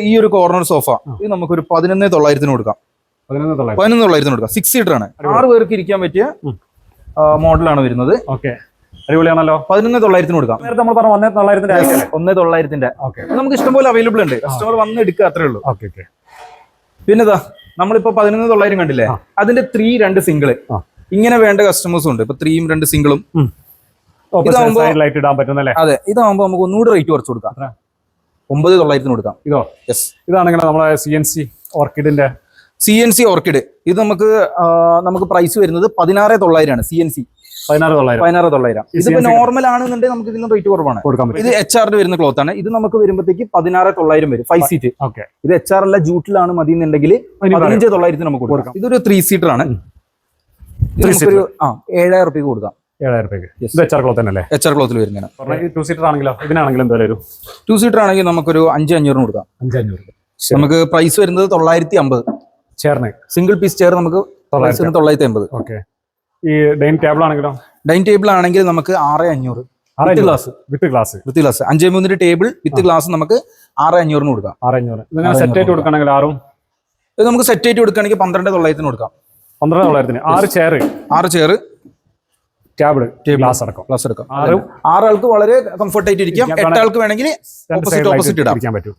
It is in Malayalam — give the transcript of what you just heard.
ഈ ഒരു കോർണർ സോഫ ഇത് നമുക്കൊരു 11,900 കൊടുക്കാം. 11,900 കൊടുക്കാം. 6 സീറ്റർ ആണ്. 6 പേർക്ക് ഇരിക്കാൻ പറ്റിയ മോഡലാണ് വരുന്നത്. ഓക്കെ, അടിപൊളിയാണല്ലോ. 11,900 കൊടുക്കാം. നേരത്തെ നമ്മൾ പറഞ്ഞു 1,900 നമുക്ക് ഇഷ്ടംപോലെ അവൈലബിൾ ഉണ്ട്. കസ്റ്റമർ വന്ന് എടുക്കുക, അത്രേ ഉള്ളൂ. പിന്നെതാ നമ്മളിപ്പോ 11,900 കണ്ടില്ലേ, അതിന്റെ 3 സിംഗിള് ഇങ്ങനെ വേണ്ട കസ്റ്റമേഴ്സും ഉണ്ട്. ഇപ്പൊ 3 2 സിംഗിളും ഇടാൻ പറ്റുന്നല്ലേ? അതെ, ഇതാവുമ്പോ നമുക്ക് ഒന്നുകൂടി റേറ്റ് കുറച്ച് കൊടുക്കാം. 9,900 കൊടുക്കാം. ഇതോ? യെസ്. ഇതാണെങ്കിൽ നമ്മളെ CNC ഓർക്കിഡിന്റെ CNC ഓർക്കിഡ് ഇത് നമുക്ക് പ്രൈസ് വരുന്നത് 16,900 ആണ്. CNC 16,900. ഇതിപ്പോ നോർമൽ ആണെന്നുണ്ടെങ്കിൽ നമുക്ക് ഇതിലും റേറ്റ് കുറവാണ്. ഇത് HR വരുന്ന ക്ലോത്ത് ആണ്. ഇത് നമുക്ക് വരുമ്പോഴത്തേക്ക് 16,900 വരും. 5 സീറ്റ്. ഇത് HR അല്ല, ജൂട്ടിലാണ് മതി എന്നുണ്ടെങ്കിൽ 15,900 നമുക്ക് കൊടുക്കാം. ഇതൊരു 3 സീറ്റർ ആണ്. 7,000 രൂപയ്ക്ക് കൊടുക്കാം. 7,000 രൂപയ്ക്ക്. HR ക്ലോത്തിൽ വരുന്നതാണ്. 2 സീറ്റർ ആണെങ്കിലോ? ഇതിനാണെങ്കിലും എന്തായാലും വരും. 2 സീറ്റർ ആണെങ്കിൽ നമുക്കൊരു 5,500 കൊടുക്കാം. 5,500. നമുക്ക് പ്രൈസ് വരുന്നത് 950. ചെയറിന് സിംഗിൾ പീസ് ചെയർ നമുക്ക് 950. ഓക്കെ. ഈ ഡൈനിങ് ടേബിൾ ആണെങ്കിലോ? ഡൈനിങ് ടേബിൾ ആണെങ്കിൽ നമുക്ക് 6,500 with glass. 5-3 table with glass നമുക്ക് 6,500 കൊടുക്കാം. 6,500. സെറ്റ് ആയിട്ട് കൊടുക്കുകയാണെങ്കിൽ ഇത് നമുക്ക് സെറ്റ് ആയിട്ട് കൊടുക്കുകയാണെങ്കിൽ 12,900 കൊടുക്കാം. 12,900. 6 ചെയർ ടേബിൾ ഗ്ലാസ് അടക്കം. 6 ആൾക്ക് വളരെ കംഫർട്ട് ആയിട്ട് ഇരിക്കാം. 8 ആൾക്ക് വേണമെങ്കിൽ ഓപ്പോസിറ്റ് ഇടാൻ പറ്റും.